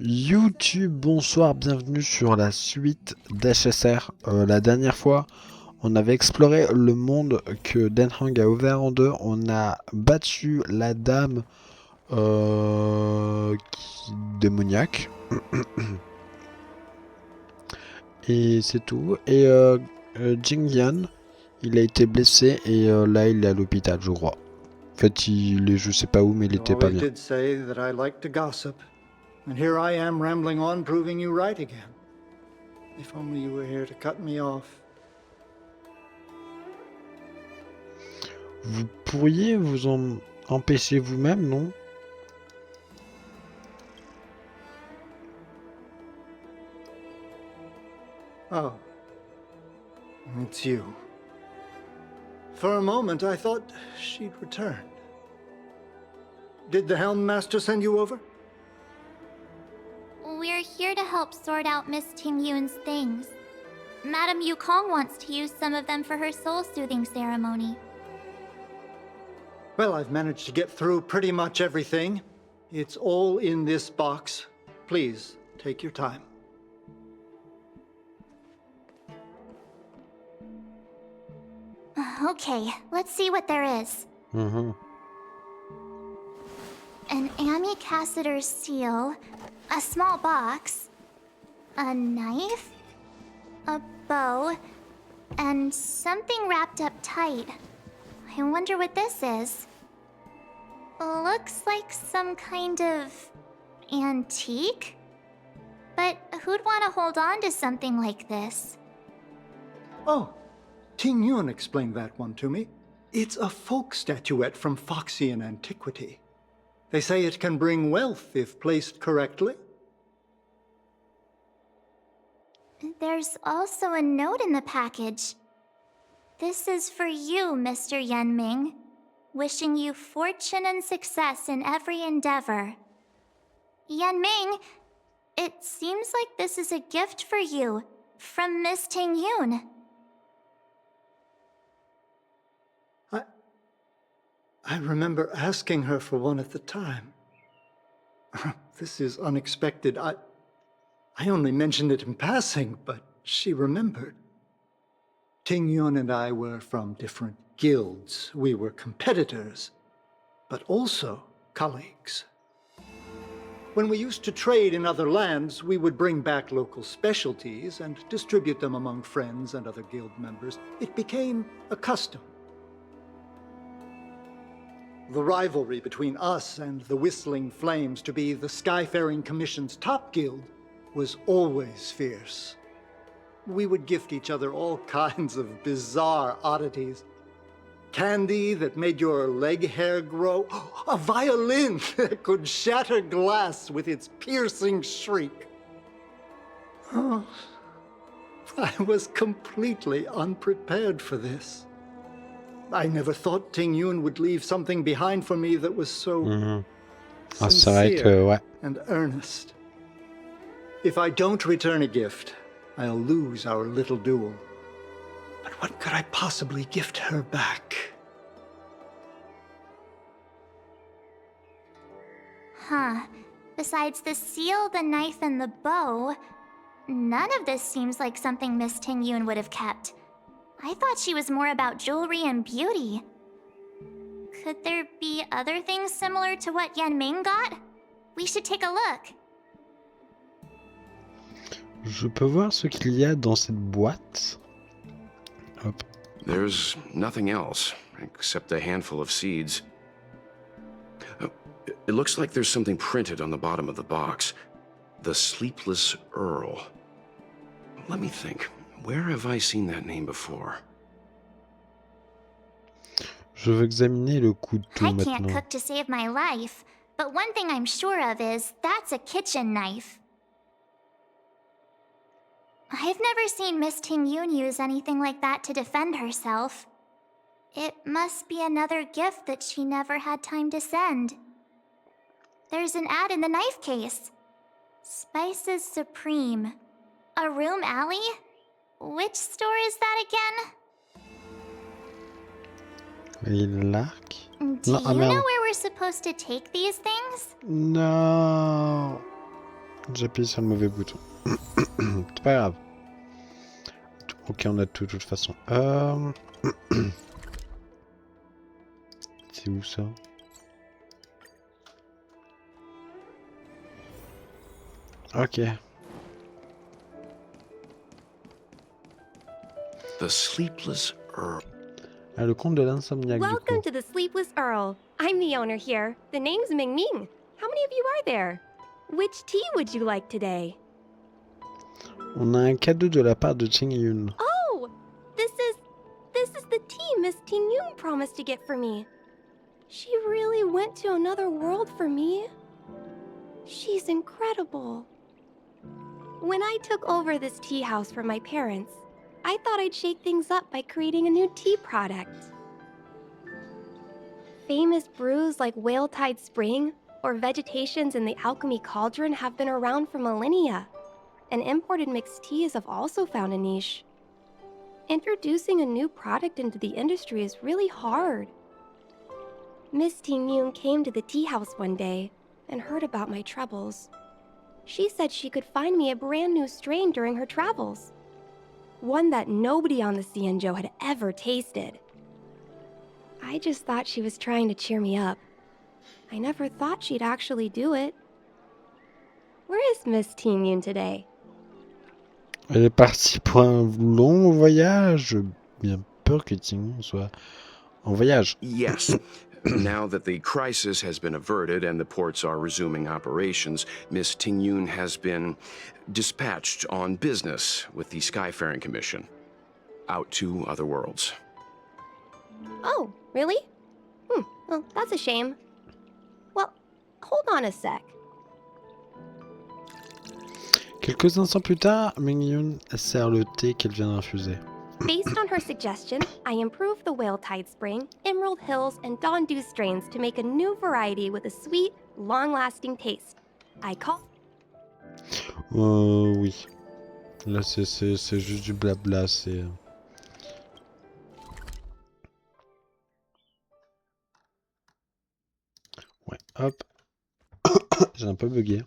YouTube, bonsoir, bienvenue sur la suite d'HSR. La dernière fois, on avait exploré le monde que Den Hang a ouvert en deux. On a battu la dame démoniaque. Et c'est tout. Et Jing Yan, il a été blessé et là il est à l'hôpital, je crois. En fait, il est je sais pas où, mais il était pas bien. And here I am rambling on, proving you right again. If only you were here to cut me off. Vous pourriez vous en empêcher vous-même, non? Oh. It's you. For a moment, I thought she'd returned. Did the Helm Master send you over? We're here to help sort out Miss Ting-Yun's things. Madame Yukong wants to use some of them for her soul-soothing ceremony. Well, I've managed to get through pretty much everything. It's all in this box. Please, take your time. Okay, let's see what there is. An Ami-Cassiter's seal, a small box, a knife, a bow, and something wrapped up tight. I wonder what this is. Looks like some kind of antique? But who'd want to hold on to something like this? Oh, Ting-Yun explained that one to me. It's a folk statuette from Foxian antiquity. They say it can bring wealth if placed correctly. There's also a note in the package. This is for you, Mr. Yenming. Wishing you fortune and success in every endeavor. Yenming, it seems like this is a gift for you, from Miss Ting-Yun. I remember asking her for one at the time. This is unexpected. I only mentioned it in passing, but she remembered. Ting-Yun and I were from different guilds. We were competitors, but also colleagues. When we used to trade in other lands, we would bring back local specialties and distribute them among friends and other guild members. It became a custom. The rivalry between us and the Whistling Flames to be the Skyfaring Commission's top guild was always fierce. We would gift each other all kinds of bizarre oddities. Candy that made your leg hair grow. A violin that could shatter glass with its piercing shriek. Oh, I was completely unprepared for this. I never thought Ting-Yun would leave something behind for me that was so sincere and earnest. If I don't return a gift, I'll lose our little duel. But what could I possibly gift her back? Huh. Besides the seal, the knife, and the bow, none of this seems like something Miss Ting-Yun would have kept. I thought she was more about jewelry and beauty. Could there be other things similar to what Yenming got? We should take a look. Je peux voir ce qu'il y a dans cette boîte. Hop. There's nothing else, except a handful of seeds. It looks like there's something printed on the bottom of the box. The Sleepless Earl. Let me think. Where have I seen that name before? Je veux examiner le couteau maintenant. I can't cook to save my life, but one thing I'm sure of is that's a kitchen knife. I've never seen Miss Ting-Yun use anything like that to defend herself. It must be another gift that she never had time to send. There's an ad in the knife case. Spices Supreme. A room alley? Which store is that again? L'arc? Do you know where we're supposed to take these things? No. J'ai appuyé sur le mauvais bouton. C'est pas grave. Ok, on a tout de toute façon. C'est où ça? Ok. The Sleepless Earl. Ah, le compte de l'insomniaque du Welcome coup. to the Sleepless Earl. I'm the owner here. The name's Ming Ming. How many of you are there? Which tea would you like today? On a un cadeau de la part de Ching Yun. Oh, this is the tea Miss Ting Yun promised to get for me. She really went to another world for me. She's incredible. When I took over this tea house from my parents, I thought I'd shake things up by creating a new tea product. Famous brews like Whale Tide Spring or vegetations in the Alchemy Cauldron have been around for millennia, and imported mixed teas have also found a niche. Introducing a new product into the industry is really hard. Miss Ting Yun came to the tea house one day and heard about my troubles. She said she could find me a brand new strain during her travels. One that nobody on the Xianzhou had ever tasted. I just thought she was trying to cheer me up. I never thought she'd actually do it. Where is Miss Ting Yun today? Elle est partie pour un long voyage. J'ai bien peur que Ting Yun soit en voyage. Yes. Now that the crisis has been averted and the ports are resuming operations, Miss Ting Yun has been dispatched on business with the Skyfaring Commission out to other worlds. Oh, really? Well, that's a shame. Well, hold on a sec. Quelques instants plus tard, Ming Yun sert le thé qu'elle vient d'infuser. Based on her suggestion, I improved the Whale Tide Spring, Emerald Hills, and Dawn Dew strains to make a new variety with a sweet, long-lasting taste. I call... Oui. Là, c'est juste du blabla, c'est... Ouais, hop. J'ai un peu bugué.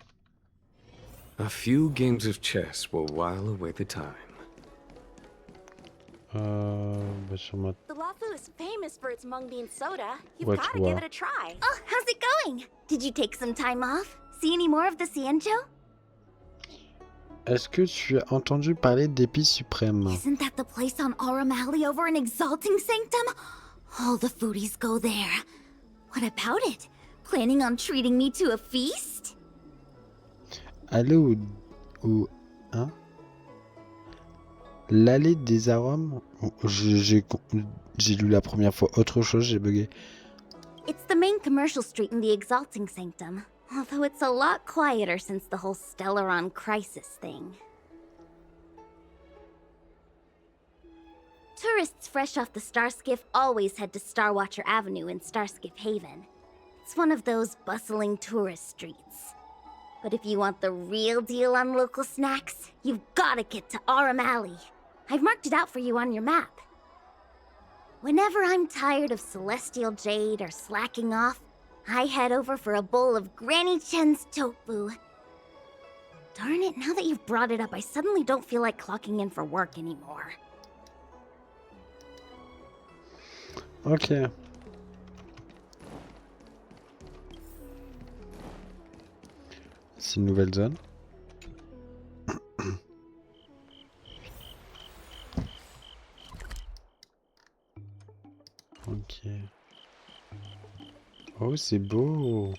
A few games of chess will while away the time. Sur ma... The Lafu is famous for its mung bean soda. You've Ouais, got tu to vois. give it a try. Oh, how's it going? Did you take some time off? See any more of the Xianzhou? Est-ce que tu as entendu parler d'Épi Suprême? Isn't that the place on Aurum Alley over in Exalting Sanctum? All the foodies go there. What about it? Planning on treating me to a feast? Aller au... Hein? L'allée des arômes? J'ai lu la première fois autre chose, j'ai bugué. It's the main commercial street in the Exalting Sanctum, although it's a lot quieter since the whole Stellaron crisis thing. Tourists fresh off the Starskiff always head to Starwatcher Avenue in Starskiff Haven. It's one of those bustling tourist streets. But if you want the real deal on local snacks, you've gotta get to Aurum Alley. I've marked it out for you on your map. Whenever I'm tired of Celestial Jade or slacking off, I head over for a bowl of Granny Chen's tofu. Darn it, now that you've brought it up, I suddenly don't feel like clocking in for work anymore. Ok. C'est une nouvelle zone. Ok. Oh, c'est beau.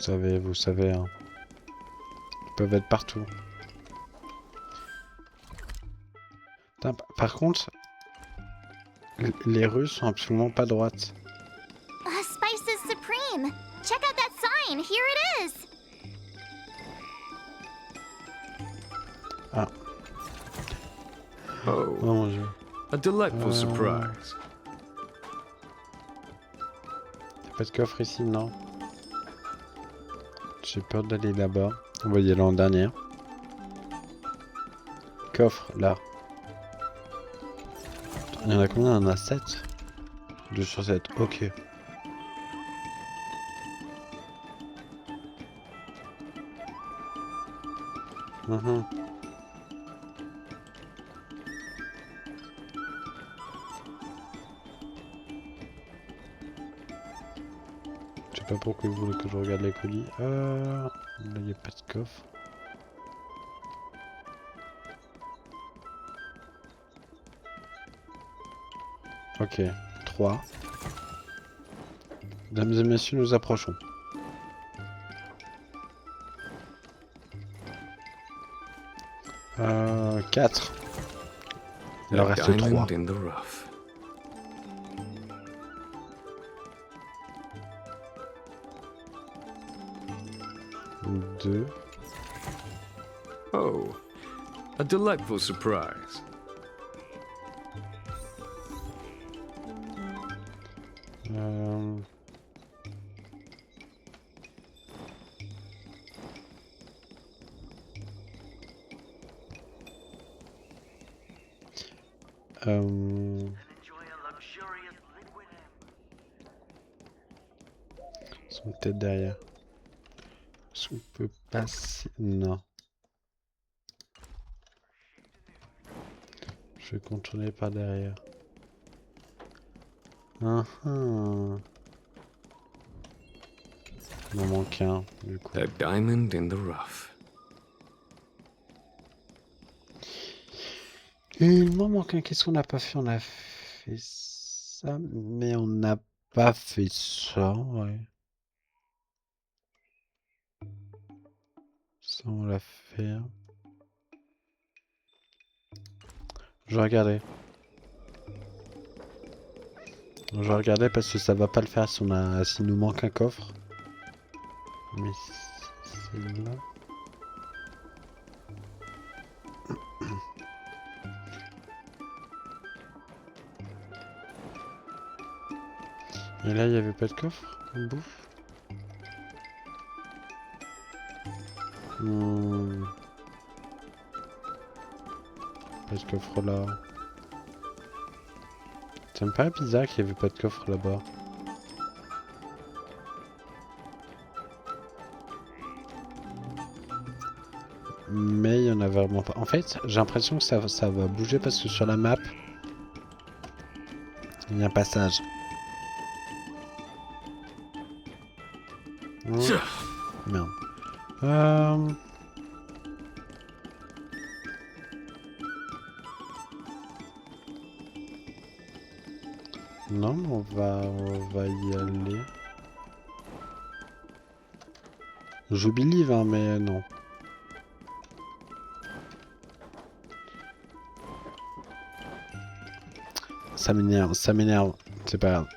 Vous savez, hein. Ils peuvent être partout. Putain, par contre, les rues sont absolument pas droites. Spices Supreme! Check out that sign! Here it is! Ah. Oh, Oh mon dieu. a delightful surprise. Y'a pas de coffre ici, non? J'ai peur d'aller là-bas. On va y aller en dernière. Coffre, là. Il y en a combien? Il y en a 7. 2 sur 7, ok. Mhm. Je sais pas pourquoi vous voulez que je regarde les colis. Là, il n'y a pas de coffre. Ok, 3. Mesdames et messieurs, nous approchons. Euh, 4. Il en A reste 3. diamond in the rough. Deux. Oh, a delightful surprise. Euh... Ils sont peut-être derrière. Est-ce qu'on peut passer? Non. Je vais contourner par derrière. Ah ah. Il m'en manque un, du coup. A diamond in the rough. Il m'en manque un. Qu'est-ce qu'on n'a pas fait? On a fait ça, mais on n'a pas fait ça, ouais. Ça, on l'a fait. Je vais regarder. Je vais regarder parce que ça va pas le faire si s'il nous manque un coffre. Mais c'est là. Et là, il n'y avait pas de coffre? On bouffe. Pas de coffre là. Ça me paraît bizarre qu'il n'y avait pas de coffre là-bas. Mais il y en a vraiment pas. En fait, j'ai l'impression que ça va bouger parce que sur la map, il y a un passage. Merde. Non, mais on va y aller. Je believe, hein, mais non. Ça m'énerve, ça m'énerve. C'est pas grave.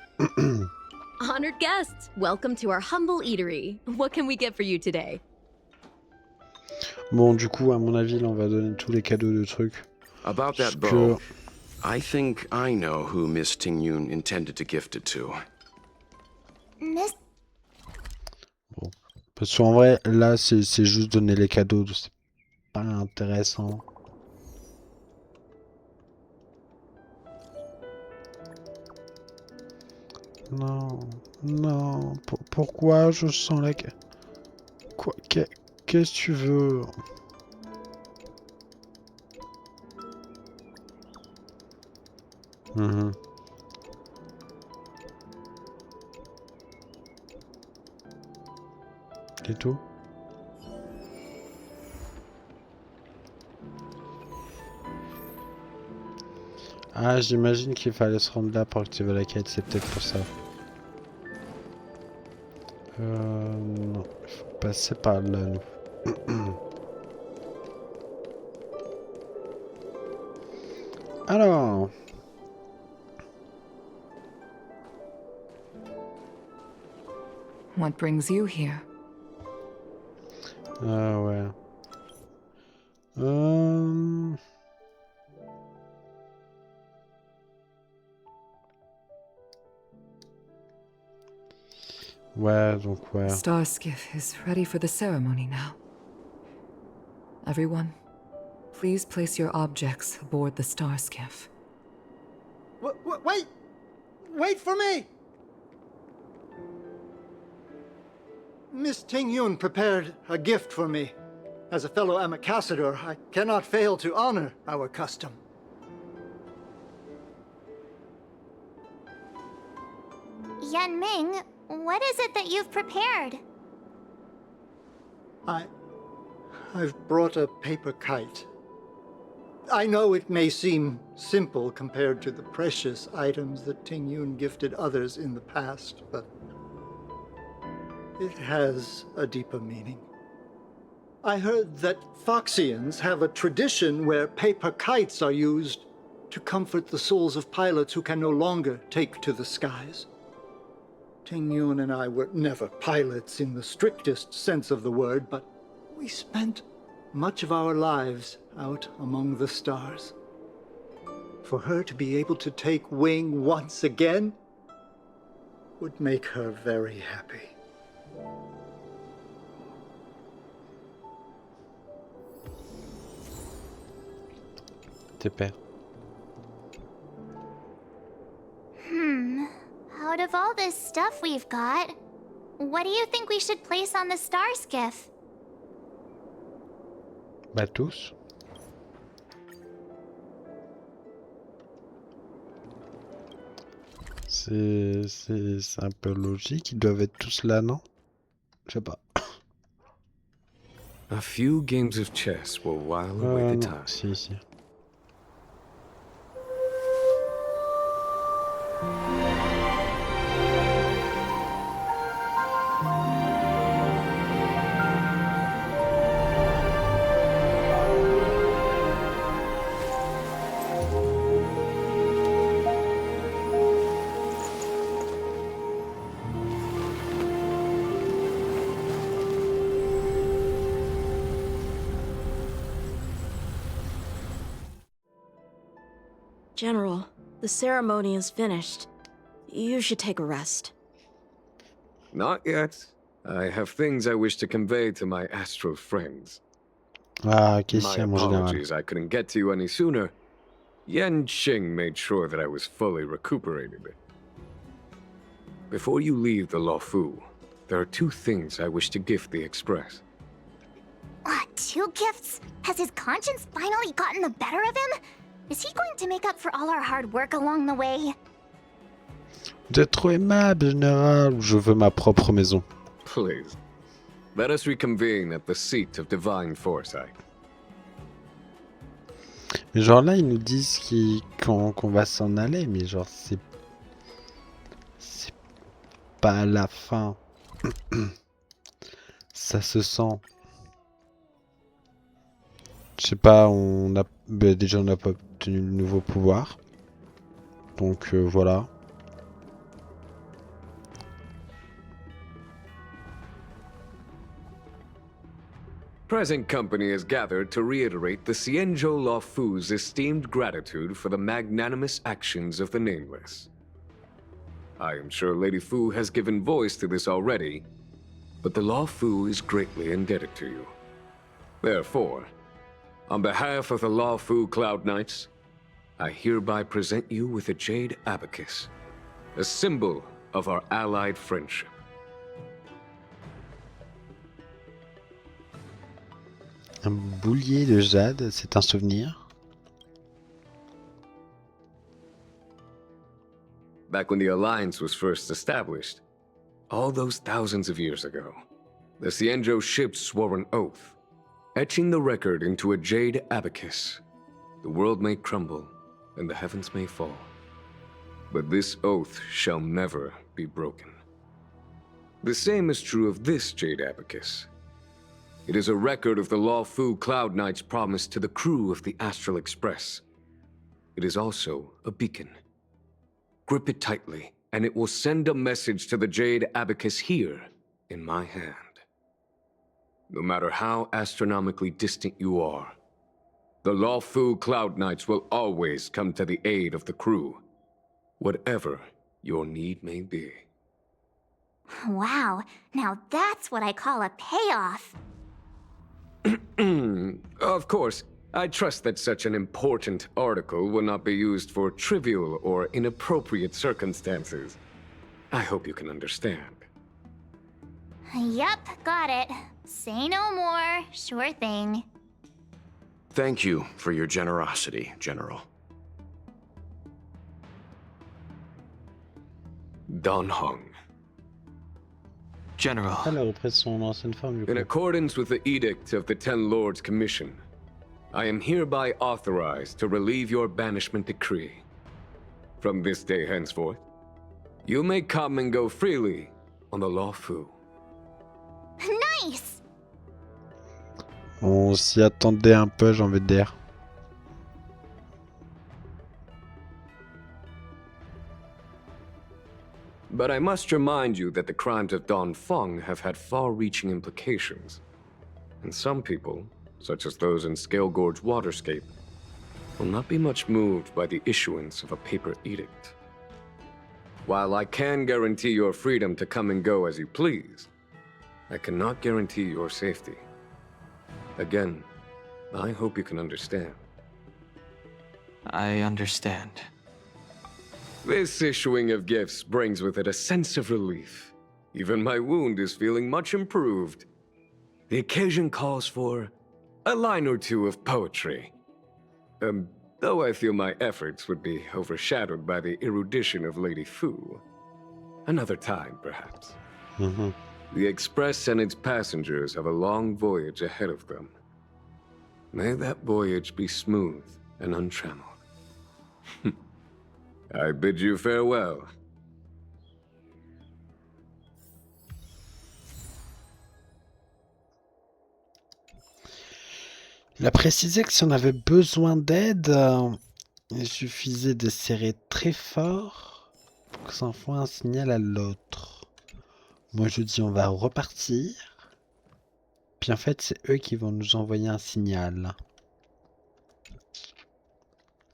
Honored guests, welcome to our humble eatery. What can we get for you today? Bon, du coup, à mon avis, là, on va donner tous les cadeaux de trucs. About that bow, I think I know who Miss Ting-Yun intended to gift it to. Miss. Bon. Parce qu'en vrai, là, c'est juste donner les cadeaux. C'est pas intéressant. Non, non. Pourquoi je sens la... Quoi? Qu'est-ce que tu veux? C'est tout? Ah, j'imagine qu'il fallait se rendre là pour activer la quête, c'est peut-être pour ça. Non, il faut passer par là, nous. Alors... What brings you here? Ah ouais. Ouais, donc ouais. Star Skiff is ready for the ceremony now. Everyone, please place your objects aboard the Star Skiff. Wait! Wait for me! Miss Ting-Yun prepared a gift for me. As a fellow ambassador, I cannot fail to honor our custom. Yanming, what is it that you've prepared? I've brought a paper kite. I know it may seem simple compared to the precious items that Ting-Yun gifted others in the past, but it has a deeper meaning. I heard that Foxians have a tradition where paper kites are used to comfort the souls of pilots who can no longer take to the skies. Ting-Yun and I were never pilots in the strictest sense of the word, but we spent much of our lives out among the stars. For her to be able to take wing once again would make her very happy. T'es père. Out of all this stuff we've got, what do you think we should place on the star skiff? Bah tous. C'est un peu logique, ils doivent être tous là, non? Je sais pas. A few games of chess will while away the Non, time. si. General, the ceremony is finished. You should take a rest. Not yet. I have things I wish to convey to my astral friends. Ah, My question, mon général. apologies, I couldn't get to you any sooner. Yan Qing made sure that I was fully recuperated. Before you leave the Luofu, there are two things I wish to gift the Express. Two gifts? Has his conscience finally gotten the better of him? Is he going to make up for all our hard work along the way? Vous êtes trop aimable, général. Je veux ma propre maison. Please, let us reconvene at the seat of divine foresight. Mais genre là, ils nous disent qu'on va s'en aller, mais genre c'est pas à la fin. Ça se sent. Je sais pas, déjà on n'a pas obtenu le nouveau pouvoir. Donc voilà. Present company is gathered to reiterate the Xianzhou Luofu's esteemed gratitude for the magnanimous actions of the Nameless. I am sure Lady Fu has given voice to this already, but the Luofu is greatly indebted to you. Therefore, on behalf of the Luofu Cloud Knights, I hereby present you with a jade abacus, a symbol of our allied friendship. Un boulier de jade, c'est un souvenir. Back when the Alliance was first established, all those thousands of years ago, the Xianzhou ships swore an oath, etching the record into a jade abacus. The world may crumble, and the heavens may fall, but this oath shall never be broken. The same is true of this jade abacus. It is a record of the Luofu Cloud Knight's promise to the crew of the Astral Express. It is also a beacon. Grip it tightly, and it will send a message to the jade abacus here in my hand. No matter how astronomically distant you are, the Luofu Cloud Knights will always come to the aid of the crew, whatever your need may be. Wow, now that's what I call a payoff. Of course, I trust that such an important article will not be used for trivial or inappropriate circumstances. I hope you can understand. Yep, got it. Say no more. Sure thing. Thank you for your generosity, General. Dan Heng. General, Elle a repris son ancienne forme du In coup. accordance with the edict of the Ten Lords Commission, I am hereby authorized to relieve your banishment decree. From this day henceforth, you may come and go freely on the Lawfu. Nice! On s'y attendait un peu, j'ai envie de dire. But I must remind you that the crimes of Don Feng have had far-reaching implications. And some people, such as those in Scale Gorge Waterscape, will not be much moved by the issuance of a paper edict. While I can guarantee your freedom to come and go as you please, I cannot guarantee your safety. Again, I hope you can understand. I understand. This issuing of gifts brings with it a sense of relief. Even my wound is feeling much improved. The occasion calls for a line or two of poetry. Though I feel my efforts would be overshadowed by the erudition of Lady Fu. Another time, perhaps. The Express and its passengers have a long voyage ahead of them. May that voyage be smooth and untrammeled. I bid you farewell. Il a précisé que si on avait besoin d'aide, il suffisait de serrer très fort pour que ça envoie un signal à l'autre. Moi je dis on va repartir. Puis en fait c'est eux qui vont nous envoyer un signal.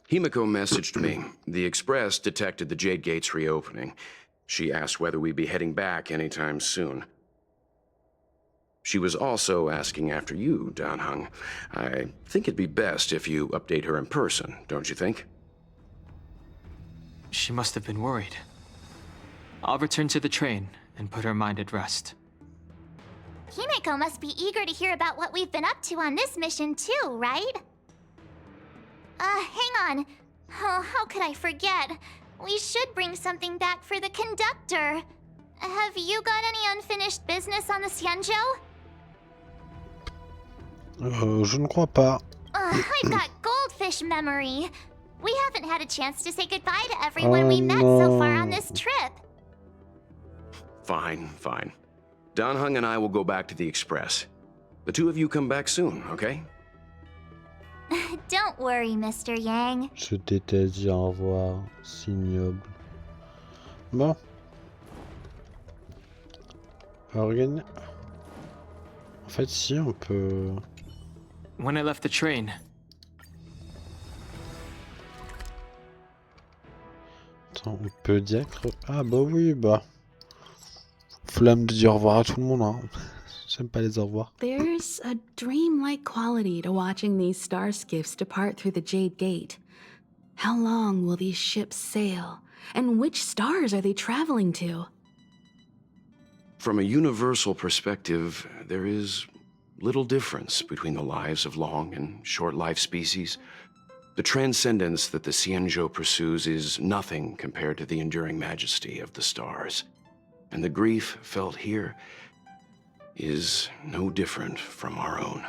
Himiko messaged me. The Express detected the Jade Gates reopening. She asked whether we'd be heading back anytime soon. She was also asking after you, Dan Heng. I think it'd be best if you update her in person, don't you think? She must have been worried. I'll return to the train and put her mind at rest. Himiko must be eager to hear about what we've been up to on this mission too, right? Hang on. Oh, how could I forget? We should bring something back for the conductor. Have you got any unfinished business on the Xianzhou? Je ne crois pas. I've got goldfish memory. We haven't had a chance to say goodbye to everyone we met so far on this trip. Fine, fine. Dan Heng and I will go back to the Express. The two of you come back soon, okay? Don't worry, Mr. Yang. Je t'ai dit au revoir, si ignoble. Bon. En fait, si, on peut... When I left the train, Attends, on peut dire... Ah bah oui, bah... Flemme de dire au revoir à tout le monde, hein. J'aime pas les au revoir. There's a dreamlike quality to watching these star skiffs depart through the Jade Gate. How long will these ships sail? And which stars are they traveling to? From a universal perspective, there is little difference between the lives of long and short-lived species. The transcendence that the Xianzhou pursues is nothing compared to the enduring majesty of the stars. And the grief felt here is no different from our own.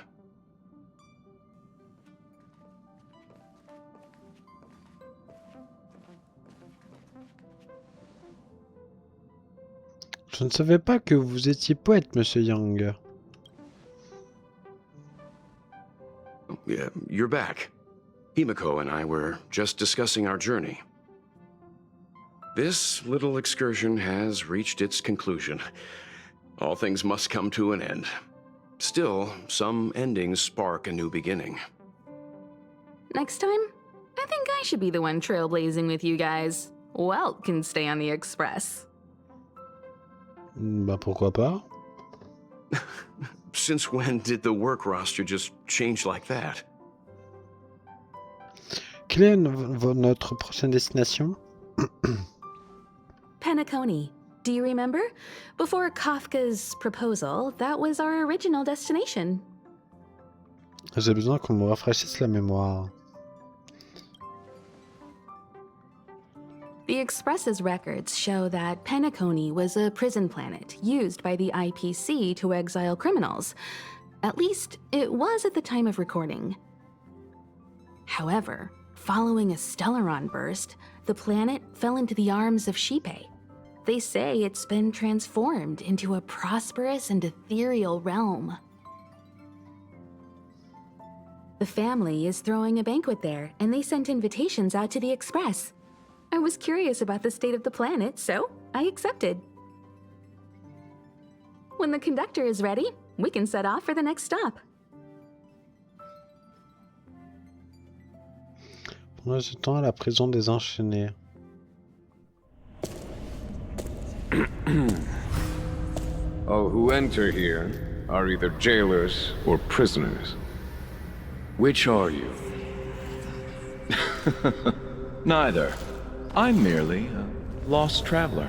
Je ne savais pas que vous étiez poète, Monsieur Yang. Yeah, you're back. Himiko and I were just discussing our journey. This little excursion has reached its conclusion. All things must come to an end. Still, some endings spark a new beginning. Next time, I think I should be the one trailblazing with you guys. Welt can stay on the Express. Bah pourquoi pas? Since when did the work roster just change like that? Quelle est notre prochaine destination? Penacony. Do you remember? Before Kafka's proposal, that was our original destination. J'ai besoin qu'on me rafraîchisse la mémoire. The Express's records show that Penacony was a prison planet used by the IPC to exile criminals. At least, it was at the time of recording. However, following a Stellaron burst, the planet fell into the arms of Shipe. They say it's been transformed into a prosperous and ethereal realm. The family is throwing a banquet there, and they sent invitations out to the Express. I was curious about the state of the planet, so I accepted. When the conductor is ready, we can set off for the next stop. Pendant ce temps à la prison des enchaînés. All who enter here are either jailers or prisoners. Which are you? Neither. I'm merely a lost traveler.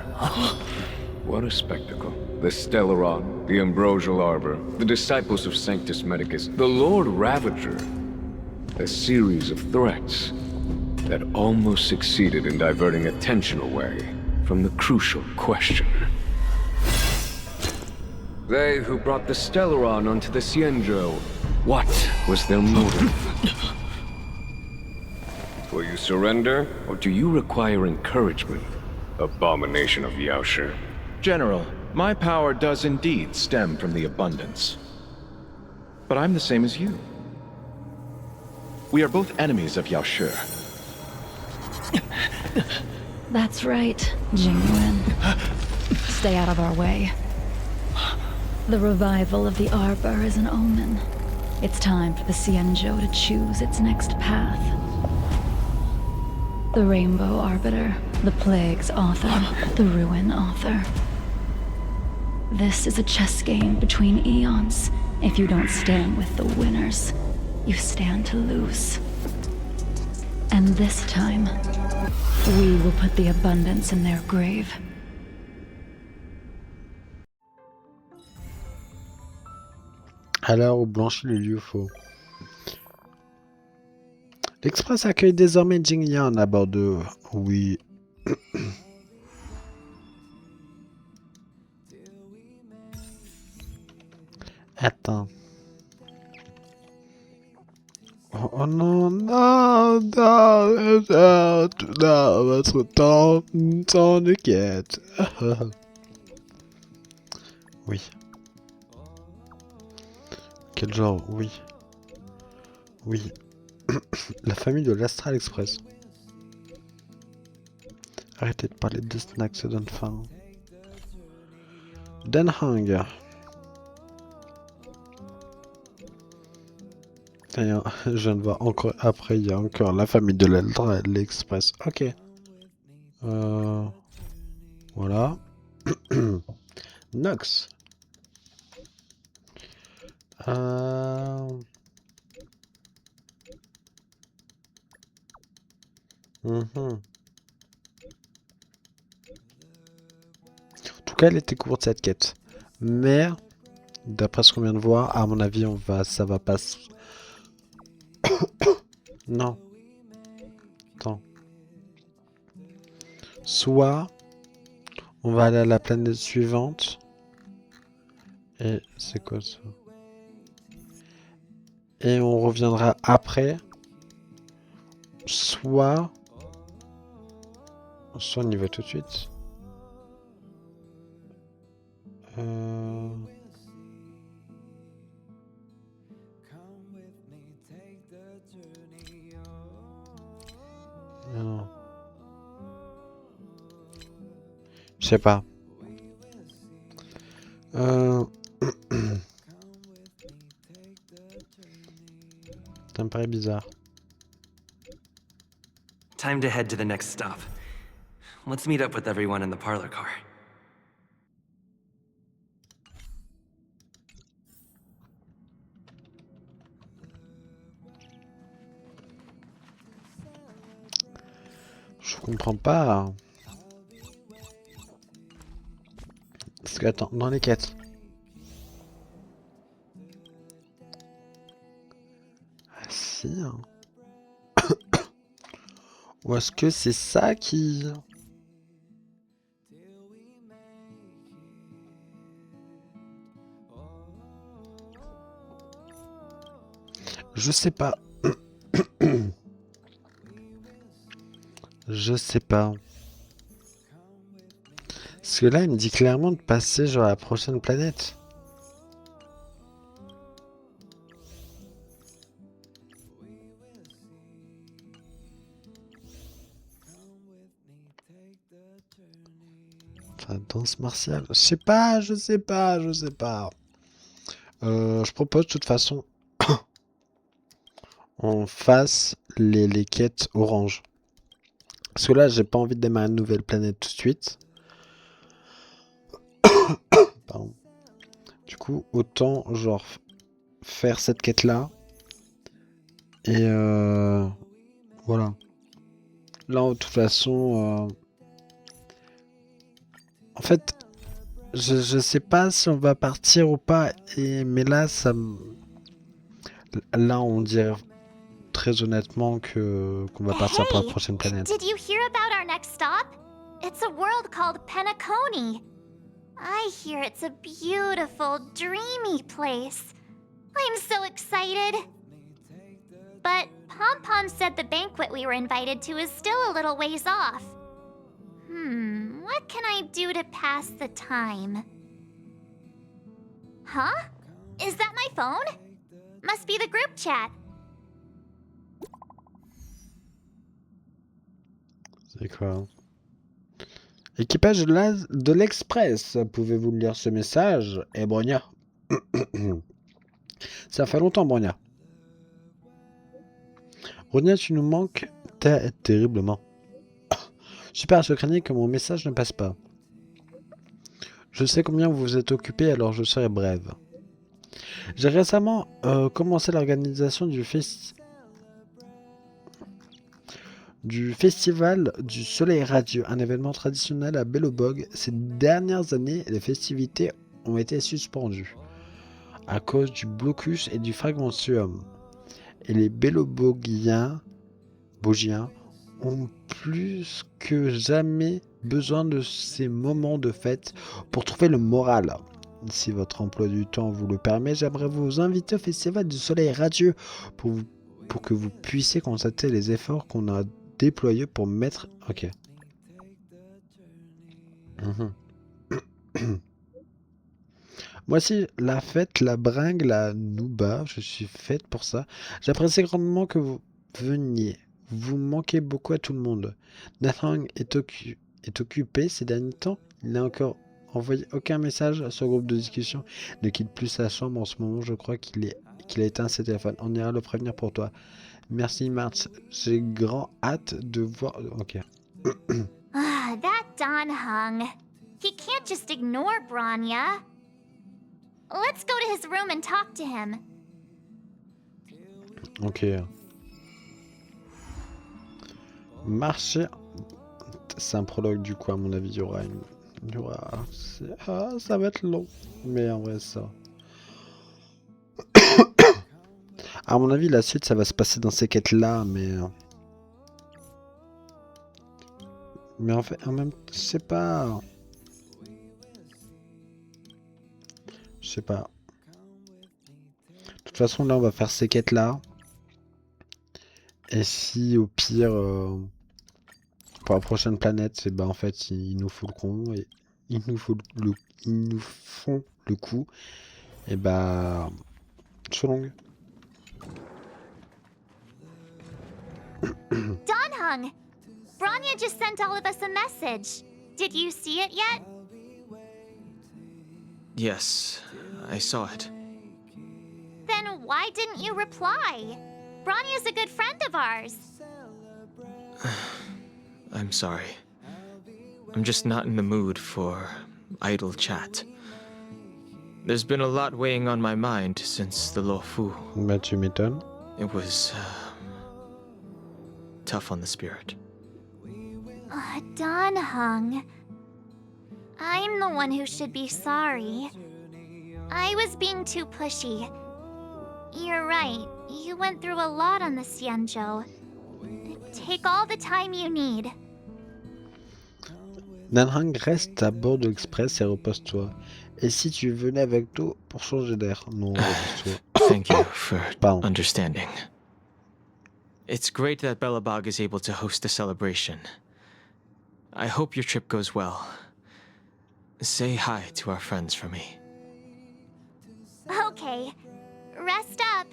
What a spectacle. The Stellaron, the Ambrosial Arbor, the Disciples of Sanctus Medicus, the Lord Ravager. A series of threats that almost succeeded in diverting attention away from the crucial question. They who brought the Stellaron onto the Cienjo, what was their motive? Will you surrender, or do you require encouragement? Abomination of Yaoshi. General, my power does indeed stem from the abundance. But I'm the same as you. We are both enemies of Yaoshi. That's right, Jingyuan. Stay out of our way. The revival of the Arbor is an omen. It's time for the Cienjo to choose its next path. The Rainbow Arbiter, the Plague's author, the Ruin author. This is a chess game between eons. If you don't stand with the winners, you stand to lose. And this time, we will put the abundance in their grave. À l'heure où blanchit le lieu faux. L'Express accueille désormais Jingyan à bord de... Oui. Attends. Oh non, non, non, non, non, votre temps de quête. Oui. Quel genre? Oui. Oui. La famille de l'Astral Express. Arrêtez de parler de snacks, ça donne faim. Danhang. Je viens de voir encore après, il y a encore la famille de l'Express. Ok. Voilà. Nox. En tout cas, elle était courte cette quête. Mais, d'après ce qu'on vient de voir, à mon avis, ça va pas... Non. Attends. Soit, on va aller à la planète suivante. Et c'est quoi ça? Et on reviendra après. Soit on y va tout de suite. Non. Je sais pas. Ça me paraît bizarre. Time to head to the next stop. Let's meet up with everyone in the parlor car. Je comprends pas. Parce que, attends, dans les quêtes. Ah si. Hein. Ou est-ce que c'est ça qui... Je sais pas. Je sais pas. Parce que là, il me dit clairement de passer genre à la prochaine planète. Enfin, danse martiale. Je sais pas, je sais pas, je sais pas. Je propose de toute façon on fasse les quêtes orange. Parce que là, j'ai pas envie de démarrer une nouvelle planète tout de suite. Pardon. Du coup, autant genre faire cette quête là. Et voilà. Là, de toute façon, en fait, je sais pas si on va partir ou pas. Mais là, là, on dirait très honnêtement qu'on va partir pour la prochaine planète. Did you hear about our next stop? It's a world called Penacony. I hear it's a beautiful, dreamy place. I'm so excited. But Pom-Pom said the banquet we were invited to is still a little ways off. What can I do to pass the time? Huh? Is that my phone? Must be the group chat. C'est quoi? Équipage de l'Express, pouvez-vous lire ce message? Eh, Bronia. Ça fait longtemps, Bronia. Bronia, tu nous manques terriblement. Super, je craignais que mon message ne passe pas. Je sais combien vous vous êtes occupé, alors je serai brève. J'ai récemment commencé l'organisation du Festival du Soleil Radieux, un événement traditionnel à Bellobog. Ces dernières années, les festivités ont été suspendues à cause du blocus et du fragmentium. Et les Bellobogiens ont plus que jamais besoin de ces moments de fête pour trouver le moral. Si votre emploi du temps vous le permet, j'aimerais vous inviter au Festival du Soleil Radieux pour que vous puissiez constater les efforts qu'on a déployés pour mettre... Ok. Moi aussi, la fête, la bringue, la nouba, je suis faite pour ça. J'apprécie grandement que vous veniez. Vous manquez beaucoup à tout le monde. Nathan est occupé ces derniers temps. Il n'a encore envoyé aucun message sur le groupe de discussion. Il ne quitte plus sa chambre en ce moment. Je crois qu'il a éteint ses téléphones. On ira le prévenir pour toi. Merci, Marthe. J'ai grand hâte de voir... Ok. That Don Hung. He can't just ignore Bronya. Let's go to his room and talk to him. Ok. Marcher. C'est un prologue du coup, à mon avis, il y aura une... ça va être long. Mais en vrai, ça... À mon avis, la suite, ça va se passer dans ces quêtes-là, mais... Mais en fait, en même temps, je sais pas... Je sais pas. De toute façon, là, on va faire ces quêtes-là. Et si, au pire... pour la prochaine planète, c'est bah en fait il nous faut le con et ils nous font le coup et bah so long. Don Hung, Bronya just sent all of us a message. Did you see it yet? Yes, I saw it. Then why didn't you reply? Bronya's a good friend of ours. I'm sorry. I'm just not in the mood for idle chat. There's been a lot weighing on my mind since the Lofu. Bah tu m'étonnes. It was tough on the spirit. Don Hung. I'm the one who should be sorry. I was being too pushy. You're right. You went through a lot on the Xianzhou. Take all the time you need. Nanhang reste à bord de l'Express et repose-toi. Et si tu venais avec nous pour changer d'air? Non, repose-toi. Thank you for Pardon. understanding. It's great that Belobog is able to host a celebration. I hope your trip goes well. Say hi to our friends for me. Okay. Rest up.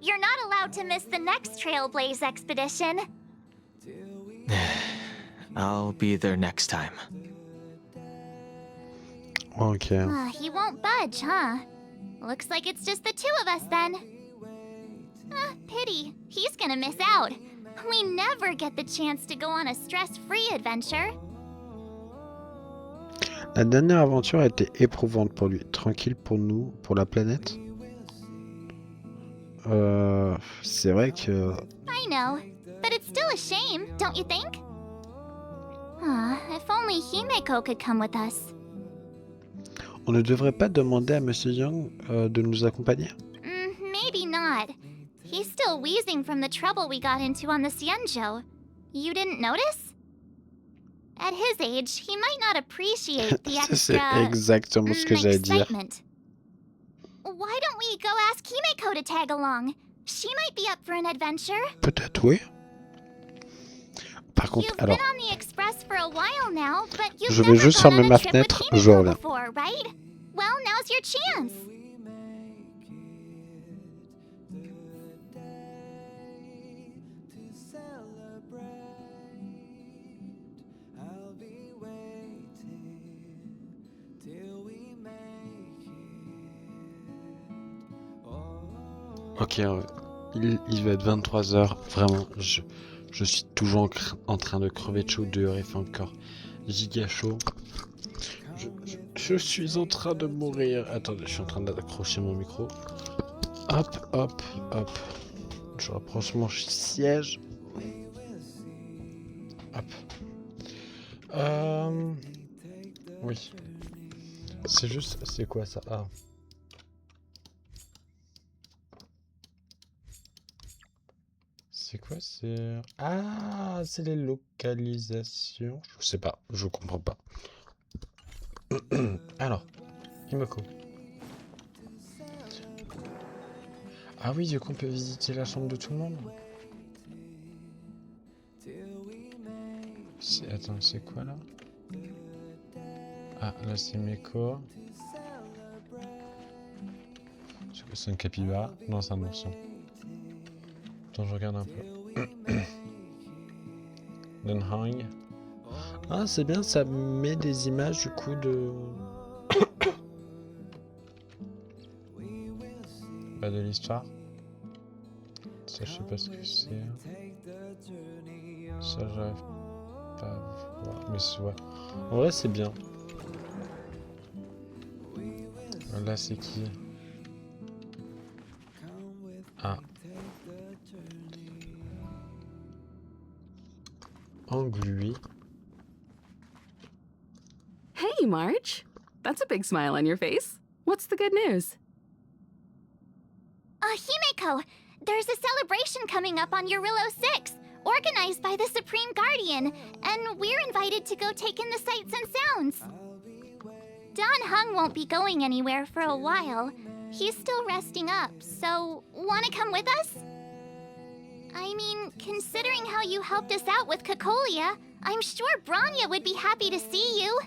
You're not allowed to miss the next Trailblaze expedition. I'll be there next time. Ok. He won't budge, huh? Looks like it's just the two of us then. Pity. He's gonna miss out. We never get the chance to go on a stress-free adventure. La dernière aventure a été éprouvante pour lui. Tranquille pour nous, pour la planète. C'est vrai que... I know, but it's still a shame, don't you think? If only Himeko could come with us. On ne devrait pas demander à Monsieur Young de nous accompagner? Maybe not. He's still wheezing from the trouble we got into on the Xianzhou. You didn't notice? At his age, he might not appreciate the extra C'est exactement ce que j'allais dire. excitement. Why don't we go ask Himeko to tag along? She might be up for an adventure. Peut-être oui. Par contre, You've alors, been on the express for a while now, but you've je vais never juste gone fermer on ma a trip with fenêtre, je Himeko reviens. before, right? Well, now's your chance. Ok, il va être 23h. Vraiment, je suis toujours en train de crever de chaud dehors. Il fait encore giga chaud. Je suis en train de mourir. Attendez, je suis en train d'accrocher mon micro. Hop, hop, hop. Je rapproche mon siège. Hop. Oui. C'est juste... C'est quoi ça? Ah. C'est quoi? C'est... Ah, c'est les localisations. Je sais pas, je comprends pas. Alors, Himeko. Ah oui, du coup, on peut visiter la chambre de tout le monde. Attends, c'est quoi là? Ah, là c'est Meko. C'est un capybara? Non, c'est un ourson. Attends, je regarde un peu. Dunhang. Ah, c'est bien, ça met des images du coup de... Bah, de l'histoire. Ça, je sais pas ce que c'est. Ça, j'arrive pas à voir. Mais c'est ouais. En vrai, c'est bien. Là, c'est qui? Ah. Englué. Hey, March. That's a big smile on your face. What's the good news? Himeko, there's a celebration coming up on Jarilo-VI, organized by the Supreme Guardian, and we're invited to go take in the sights and sounds. Don Hung won't be going anywhere for a while. He's still resting up, so wanna come with us? I mean, considering how you helped us out with Cocolia, I'm sure Branya would be happy to see you.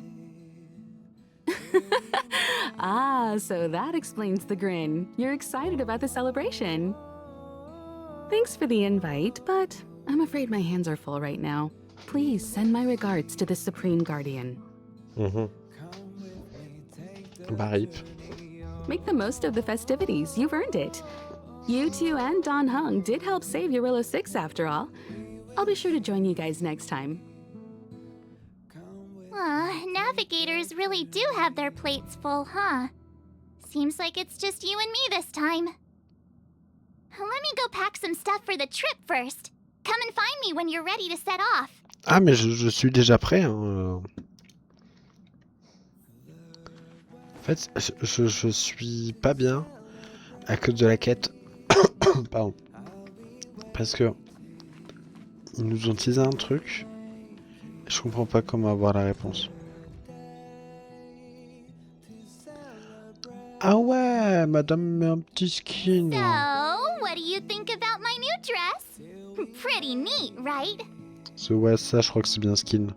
Ah, so that explains the grin. You're excited about the celebration. Thanks for the invite, but I'm afraid my hands are full right now. Please send my regards to the Supreme Guardian. Barip. Make the most of the festivities. You've earned it. You two and Don Hung did help save Jarilo-VI after all. I'll be sure to join you guys next time. Navigators really do have their plates full, huh? Seems like it's just you and me this time. Let me go pack some stuff for the trip first. Come and find me when you're ready to set off. Ah, mais je suis déjà prêt. Hein. En fait, je suis pas bien à cause de la quête. Pardon. Parce que ils nous ont teasé un truc. Et je comprends pas comment avoir la réponse. Ah ouais, madame met un petit skin. So, what do you think about my new dress? Pretty neat, right? Ouais, ça, je crois que c'est bien skin.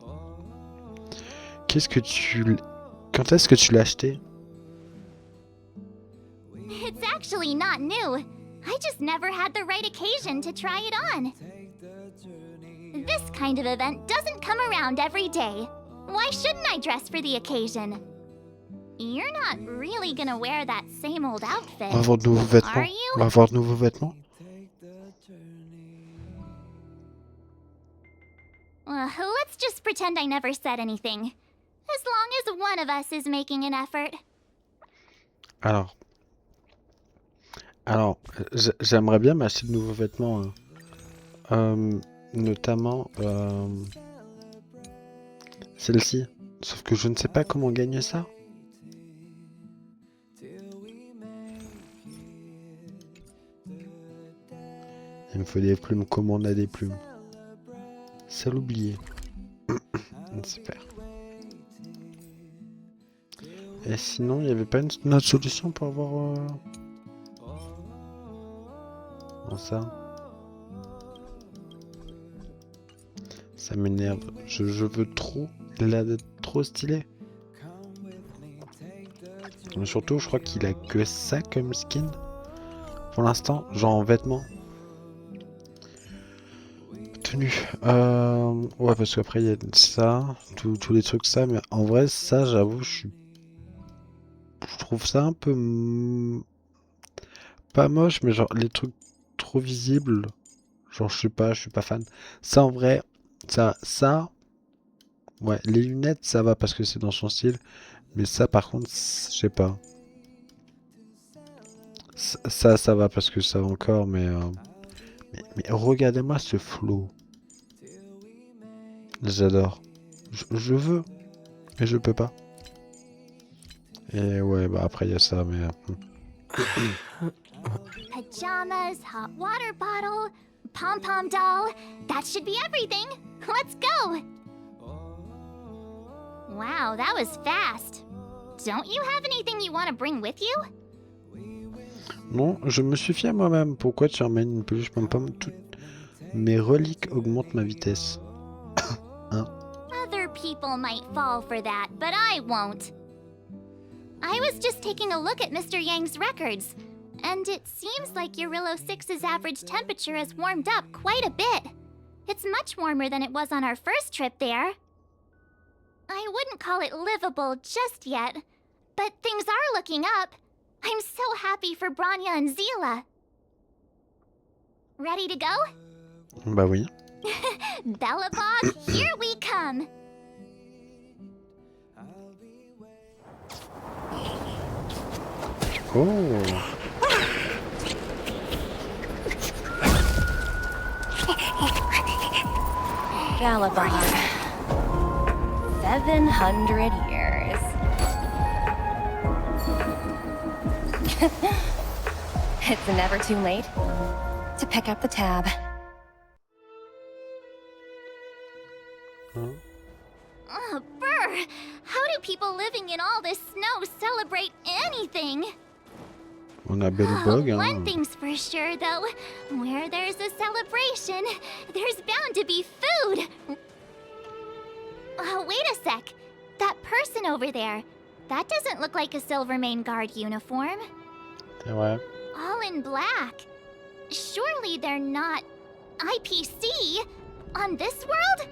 Qu'est-ce que tu... Quand est-ce que tu l'as acheté? It's actually not new. I just never had the right occasion to try it on. This kind of event doesn't come around every day. Why shouldn't I dress for the occasion? You're not really gonna wear that same old outfit, On va avoir de nouveaux vêtements. are you? On va avoir de nouveaux vêtements. Let's just pretend I never said anything. As long as one of us is making an effort. Alors, j'aimerais bien m'acheter de nouveaux vêtements. Notamment celle-ci. Sauf que je ne sais pas comment gagner ça. Il me faut des plumes. Comment on a des plumes? Ça l'oublier. Super. Et sinon, il n'y avait pas une autre solution pour avoir... Non, ça. Ça m'énerve. Je veux trop. Il a l'air d'être trop stylé. Mais surtout, je crois qu'il a que ça comme skin. Pour l'instant, genre en vêtements. Tenue. Ouais, parce qu'après, il y a ça. Tous les trucs ça. Mais en vrai, ça, j'avoue, je trouve ça un peu... Pas moche, mais genre les trucs trop visibles. Genre, je suis pas fan. Ça, en vrai... Ça, ouais, les lunettes, ça va parce que c'est dans son style. Mais ça, par contre, je sais pas. Ça va parce que ça va encore, mais regardez-moi ce flow. J'adore. Je veux, mais je peux pas. Et ouais, bah après, il y a ça, mais... Pajamas, hot water bottle, pom-pom doll. That should be everything. Let's go! Wow, that was fast. Don't you have anything you want to bring with you? Non, je me suis fié à moi-même. Pourquoi tu emmènes une peluche pom-pom? Toutes mes reliques augmentent ma vitesse. Hein? Other people might fall for that, but I won't. I was just taking a look at Mr. Yang's records, and it seems like Jarilo-VI's average temperature has warmed up quite a bit. It's much warmer than it was on our first trip there. I wouldn't call it livable just yet, but things are looking up. I'm so happy for Branya and Zila. Ready to go? Bah oui. Bellabog, here we come! Oh! Bellabog. 700 years. It's never too late to pick up the tab. Oh, brr! How do people living in all this snow celebrate anything? On a Bellabog, hein. One thing's for sure, though. Where there's a celebration, there's bound to be food. Oh, wait a sec. That person over there, that doesn't look like a Silvermane Guard uniform. C'est vrai. All in black. Surely they're not IPC on this world?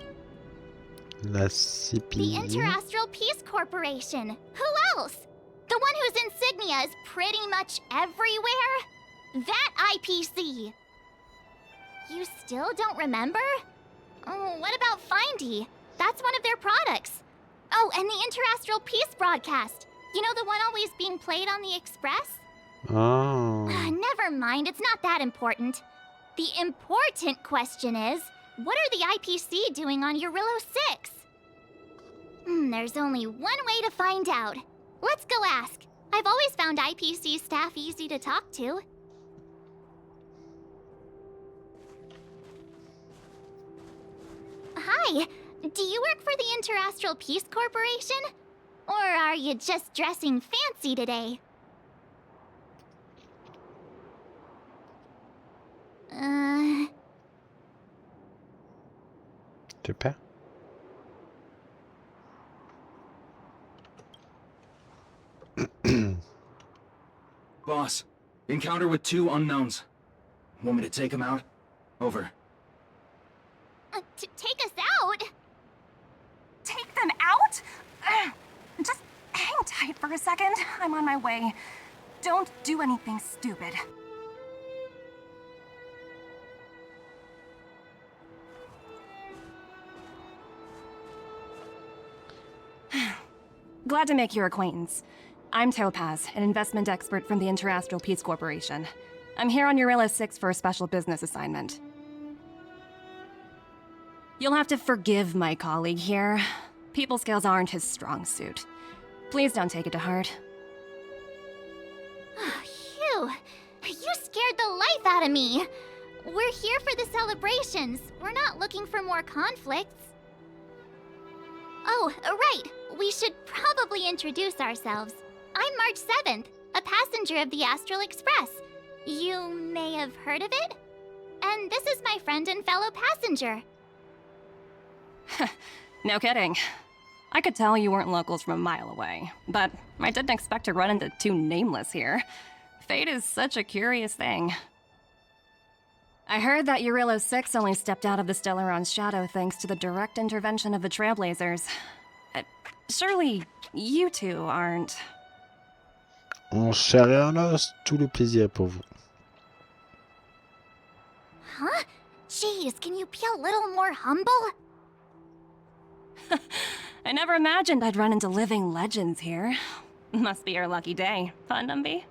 La The CPI. Interastral Peace Corporation. Who else? The one whose insignia is pretty much everywhere? That IPC. You still don't remember? Oh, what about Findy? That's one of their products. Oh, and the Interastral Peace broadcast. You know the one always being played on the Express? Oh. Never mind, it's not that important. The important question is, What are the IPC doing on Jarilo-VI? There's only one way to find out. Let's go ask. I've always found IPC staff easy to talk to. Hi, do you work for the Interastral Peace Corporation? Or are you just dressing fancy today? Super. Boss, encounter with 2 unknowns. Want me to take them out? Over. To take us out? Take them out? Just hang tight for a second. I'm on my way. Don't do anything stupid. Glad to make your acquaintance. I'm Topaz, an investment expert from the Interastral Peace Corporation. I'm here on Jarilo-VI for a special business assignment. You'll have to forgive my colleague here. People skills aren't his strong suit. Please don't take it to heart. Phew! You scared the life out of me! We're here for the celebrations. We're not looking for more conflicts. Oh, right. We should probably introduce ourselves. I'm March 7th, a passenger of the Astral Express. You may have heard of it? And this is my friend and fellow passenger. No kidding. I could tell you weren't locals from a mile away, but I didn't expect to run into 2 nameless here. Fate is such a curious thing. I heard that Jarilo-VI only stepped out of the Stellaron's shadow thanks to the direct intervention of the Trailblazers. Surely you 2 aren't... En chair et en os, tout le plaisir est pour vous. Huh? Jeez, can you be a little more humble? I never imagined I'd run into living legends here. Must be your lucky day, huh, Numby?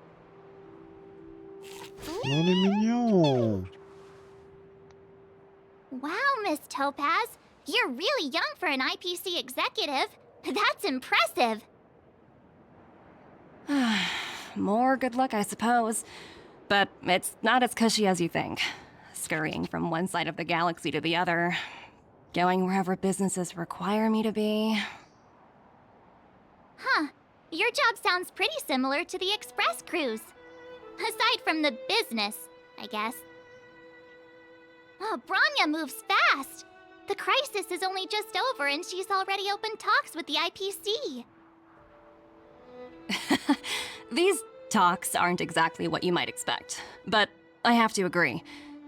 On est mignon. Wow, Miss Topaz. You're really young for an IPC executive. That's impressive. More good luck, I suppose. But it's not as cushy as you think. Scurrying from one side of the galaxy to the other. Going wherever businesses require me to be. Huh. Your job sounds pretty similar to the express cruise. Aside from the business, I guess. Oh, Branya moves fast. The crisis is only just over and she's already opened talks with the IPC. These talks aren't exactly what you might expect. But I have to agree.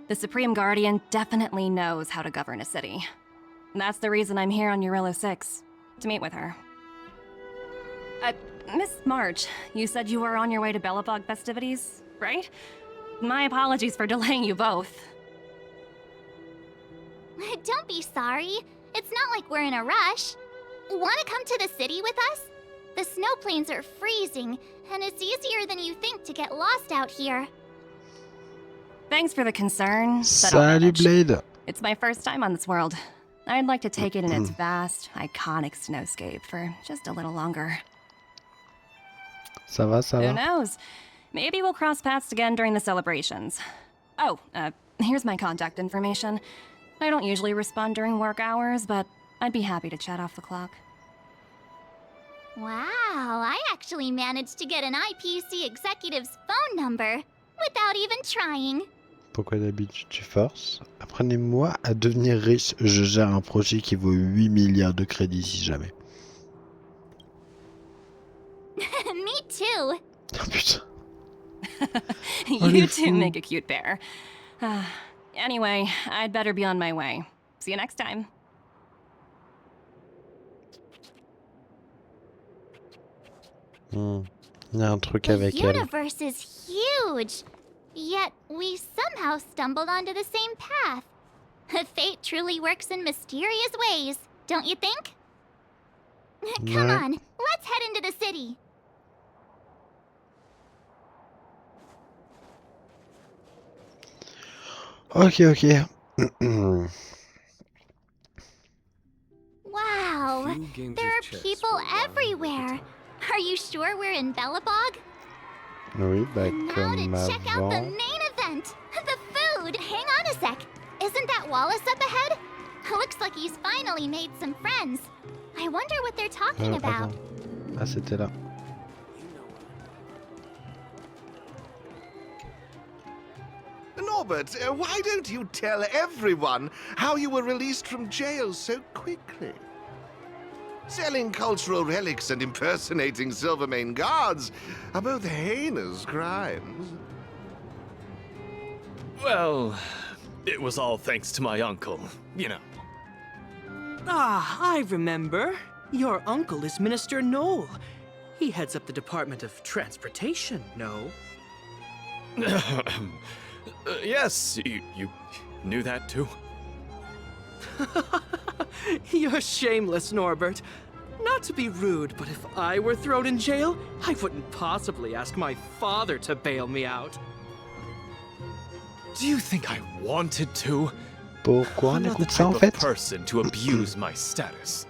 The Supreme Guardian definitely knows how to govern a city. That's the reason I'm here on Jarilo-VI, to meet with her. Miss March, you said you were on your way to Belobog festivities, right? My apologies for delaying you both. Don't be sorry. It's not like we're in a rush. Want to come to the city with us? The snow plains are freezing, and it's easier than you think to get lost out here. Thanks for the concern. Salut Blade. It's my first time on this world. I'd like to take it in its vast, iconic snowscape for just a little longer. Ça va, ça va. Who knows? Maybe we'll cross paths again during the celebrations. Oh, here's my contact information. I don't usually respond during work hours, but I'd be happy to chat off the clock. Wow, I actually managed to get an IPC executive's phone number without even trying. Pourquoi d'habitude tu forces? Apprenez-moi à devenir riche. Je gère un projet qui vaut 8 milliards de crédits si jamais. Me too. Oh putain. You two make a cute pair. Anyway, I'd better be on my way. See you next time. Il y a un truc The avec elle. universe is huge, yet we somehow stumbled onto the same path. Fate truly works in mysterious ways, don't you think? Come on, let's head into the city. Ok, ok. There are people everywhere. Are you sure we're in Belobog? Oui, bah Now comme to check out the avant. main event, the food. Hang on a sec. Isn't that Wallace up ahead? Looks like he's finally made some friends. I wonder what they're talking about. Attends. Ah, c'était là. Norbert, why don't you tell everyone how you were released from jail so quickly? Selling cultural relics and impersonating Silvermane guards are both heinous crimes. Well, it was all thanks to my uncle, you know. Ah, I remember. Your uncle is Minister Knoll. He heads up the Department of Transportation, no? Yes, you knew that too? You're shameless, Norbert. Not to be rude, but if I were thrown in jail, I wouldn't possibly ask my father to bail me out. Do you think I wanted to? Pourquoi on I'm not the écoute ça en type of fait? person to abuse my status.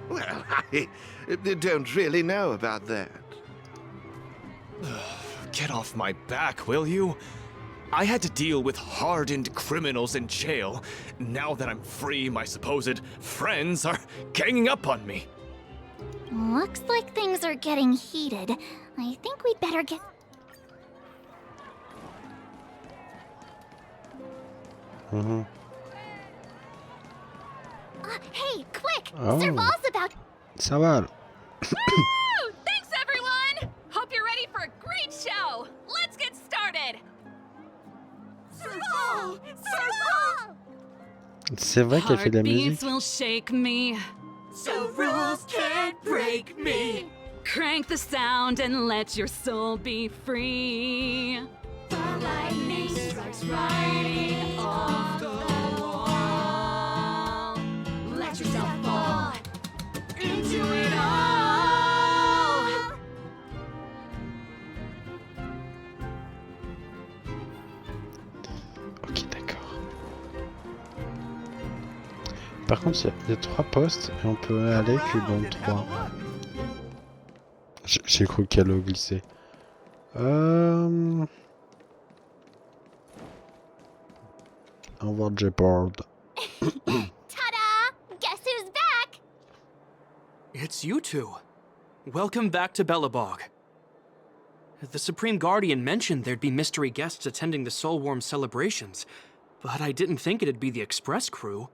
Well, I don't really know about that. Get off my back, will you? I had to deal with hardened criminals in jail. Now that I'm free, my supposed friends are ganging up on me. Looks like things are getting heated. I think we'd better get... Mhm. Hey, quick! Oh. Serval's about... Ça va. Woo! Thanks, everyone! Hope you're ready for a great show! Let's get started! Serval! Serval! C'est vrai qu'elle fait de la musique. Heartbeats will shake me. So rules can't break me! Crank the sound and let your soul be free. The lightning strikes right off the wall. Let yourself fall into it all. Ok, d'accord. Par contre, il y a 3 postes et on peut aller que dans 3. J'ai cru qu'elle a glissé. Au revoir, Jeopard. Ta-da! Guess who's back? It's you two. Welcome back to Belobog. The Supreme Guardian mentioned there'd be mystery guests attending the Soulworm celebrations, but I didn't think it'd be the Express crew.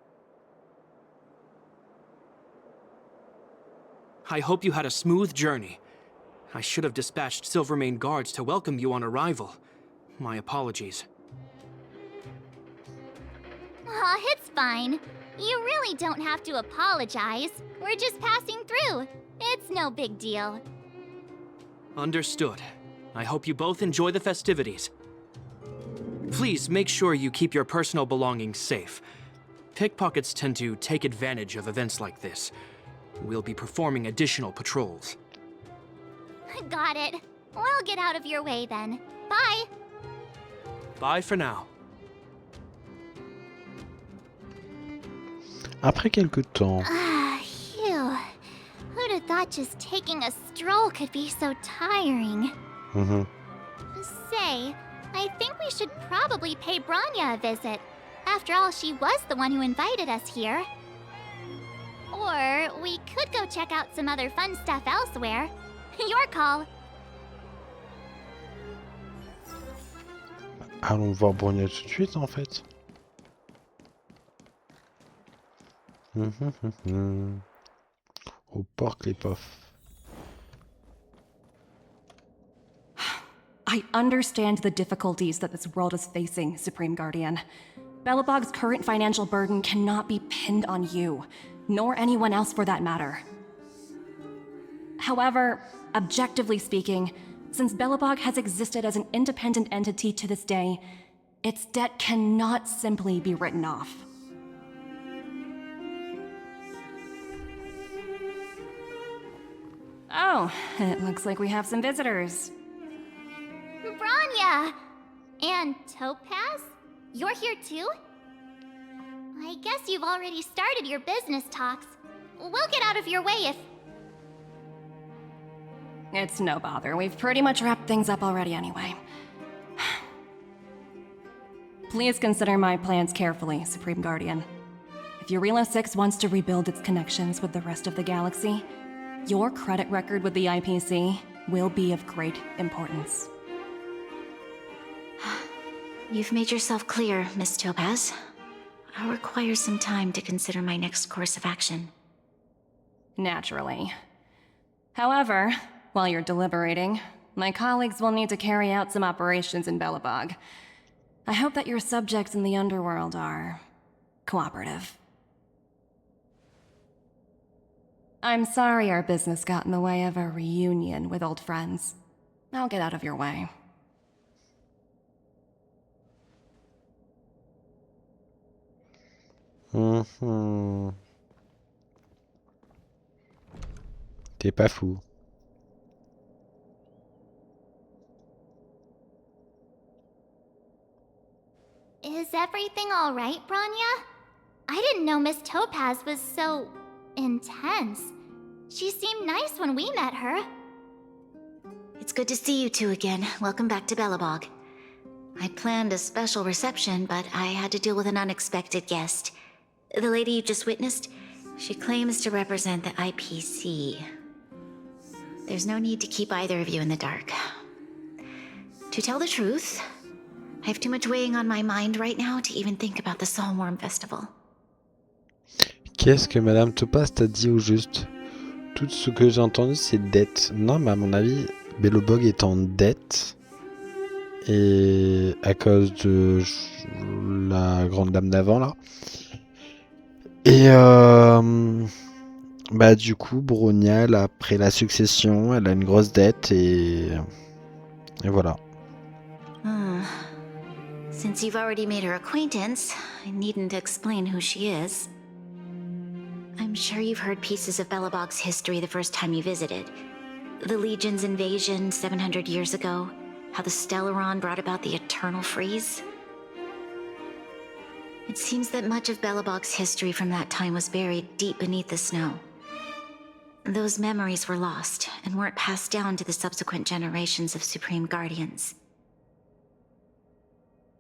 I hope you had a smooth journey. I should have dispatched Silvermane guards to welcome you on arrival. My apologies. Aw, it's fine. You really don't have to apologize. We're just passing through. It's no big deal. Understood. I hope you both enjoy the festivities. Please make sure you keep your personal belongings safe. Pickpockets tend to take advantage of events like this. We'll be performing additional patrols. Got it. We'll get out of your way then. Bye. Bye for now. Après quelque temps. Ah, phew. Who'd have thought just taking a stroll could be so tiring? Mhm. Say, I think we should probably pay Branya a visit. After all, she was the one who invited us here. Or we could go check out some other fun stuff elsewhere. Your call. Allons voir Brogna tout de suite en fait. Au porc les pofs. I understand the difficulties that this world is facing, Supreme Guardian. Belobog's current financial burden cannot be pinned on you, nor anyone else for that matter. However, objectively speaking, since Belobog has existed as an independent entity to this day, its debt cannot simply be written off. Oh, it looks like we have some visitors. Branya! And Topaz? You're here too? I guess you've already started your business talks. We'll get out of your way if... It's no bother. We've pretty much wrapped things up already anyway. Please consider my plans carefully, Supreme Guardian. If Jarilo-VI wants to rebuild its connections with the rest of the galaxy, your credit record with the IPC will be of great importance. You've made yourself clear, Miss Topaz. I'll require some time to consider my next course of action. Naturally. However, while you're deliberating, my colleagues will need to carry out some operations in Belobog. I hope that your subjects in the underworld are cooperative. I'm sorry our business got in the way of a reunion with old friends. I'll get out of your way. T'es pas fou. Is everything alright, Branya? I didn't know Miss Topaz was so... intense. She seemed nice when we met her. It's good to see you two again. Welcome back to Belobog. I'd planned a special reception, but I had to deal with an unexpected guest. The lady you just witnessed, she claims to represent the IPC. There's no need to keep either of you in the dark. To tell the truth, I have too much weighing on my mind right now to even think about the Saltworm Festival. Qu'est-ce que Madame Topaz t'a dit au juste? Tout ce que j'ai entendu, c'est dette. Non, mais à mon avis, Belobog est en dette. Et à cause de la grande dame d'avant, là. Et bah du coup, Bronia, après la succession, elle a une grosse dette et voilà. Since you've already made her acquaintance, I needn't explain who she is. I'm sure you've heard pieces of Belobog's history the first time you visited. The Legion's invasion 700 years ago, how the Stellaron brought about the Eternal Freeze. It seems that much of Belobog's history from that time was buried deep beneath the snow. Those memories were lost and weren't passed down to the subsequent generations of Supreme Guardians.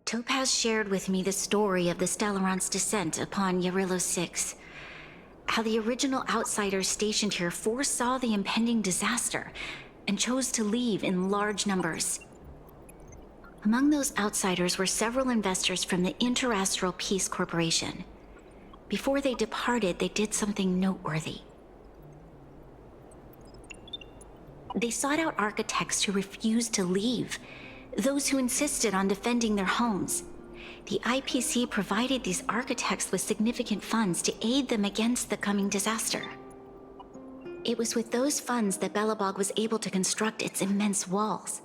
Topaz shared with me the story of the Stellaron's descent upon Jarilo-VI. How the original outsiders stationed here foresaw the impending disaster and chose to leave in large numbers. Among those outsiders were several investors from the Interastral Peace Corporation. Before they departed, they did something noteworthy. They sought out architects who refused to leave, those who insisted on defending their homes. The IPC provided these architects with significant funds to aid them against the coming disaster. It was with those funds that Belobog was able to construct its immense walls.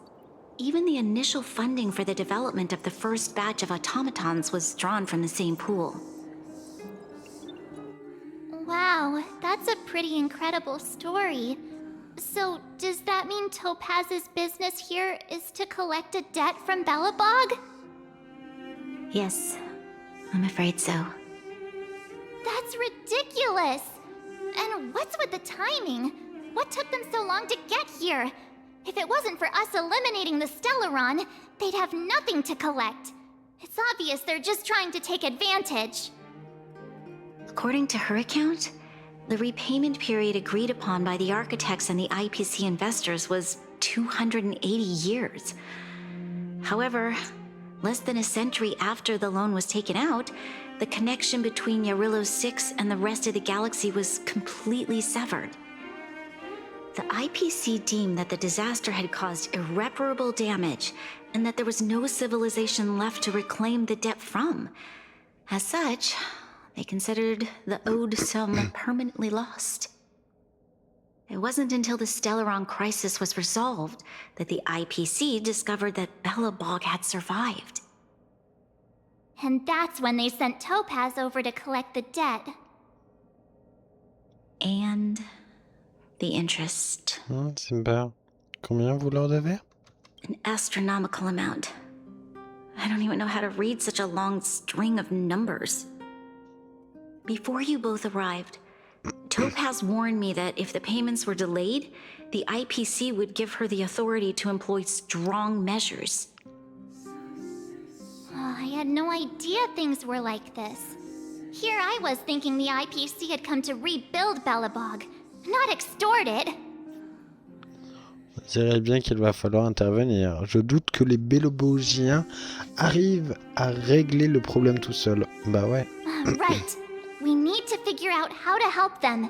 Even the initial funding for the development of the first batch of automatons was drawn from the same pool. Wow, that's a pretty incredible story. So, does that mean Topaz's business here is to collect a debt from Belobog? Yes, I'm afraid so. That's ridiculous! And what's with the timing? What took them so long to get here? If it wasn't for us eliminating the Stellaron, they'd have nothing to collect. It's obvious they're just trying to take advantage. According to her account, the repayment period agreed upon by the architects and the IPC investors was 280 years. However, less than a century after the loan was taken out, the connection between Jarilo-VI and the rest of the galaxy was completely severed. The IPC deemed that the disaster had caused irreparable damage and that there was no civilization left to reclaim the debt from. As such, they considered the owed sum permanently lost. It wasn't until the Stellaron crisis was resolved that the IPC discovered that Belobog had survived. And that's when they sent Topaz over to collect the debt. And the interest. Simba, combien vous leur devez? An astronomical amount. I don't even know how to read such a long string of numbers. Before you both arrived, Topaz warned me that if the payments were delayed, the IPC would give her the authority to employ strong measures. Oh, I had no idea things were like this. Here I was thinking the IPC had come to rebuild Belobog, not extort it. On dirait bien qu'il va falloir intervenir. Je doute que les Bélobogiens arrivent à régler le problème tout seuls. Bah ouais. Right. We need to figure out how to help them.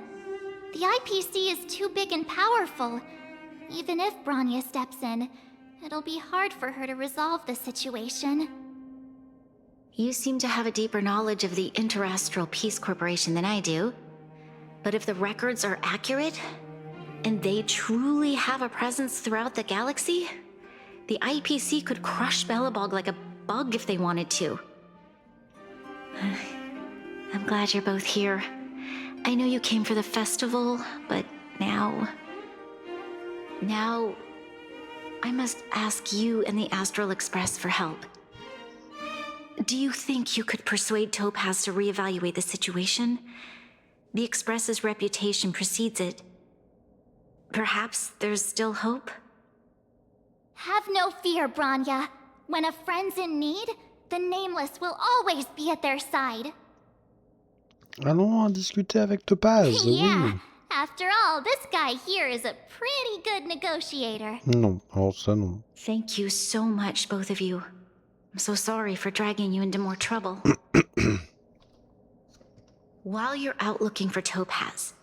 The IPC is too big and powerful. Even if Bronya steps in, it'll be hard for her to resolve the situation. You seem to have a deeper knowledge of the Interastral Peace Corporation than I do. But if the records are accurate, and they truly have a presence throughout the galaxy, the IPC could crush Belobog like a bug if they wanted to. I'm glad you're both here. I know you came for the festival, but now I must ask you and the Astral Express for help. Do you think you could persuade Topaz to reevaluate the situation? The Express's reputation precedes it. Perhaps there's still hope? Have no fear, Bronya. When a friend's in need, the Nameless will always be at their side. Allons en discuter avec Topaz. Yeah. Oui. After all, this guy here is a pretty good negotiator. Non, alors ça non. Thank you so much, both of you. I'm so sorry for dragging you into more trouble. While you're out looking for Topaz,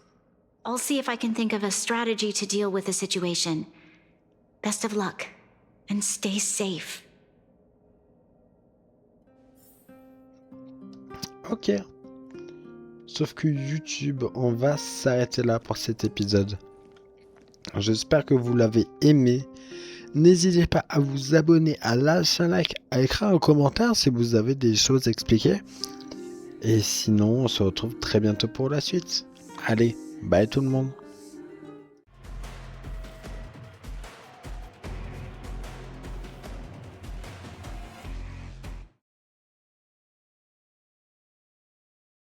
I'll see if I can think of a strategy to deal with the situation. Best of luck, and stay safe. Ok. Sauf que YouTube, on va s'arrêter là pour cet épisode. J'espère que vous l'avez aimé. N'hésitez pas à vous abonner, à lâcher un like, à écrire un commentaire si vous avez des choses à expliquer. Et sinon, on se retrouve très bientôt pour la suite. Allez, bye tout le monde.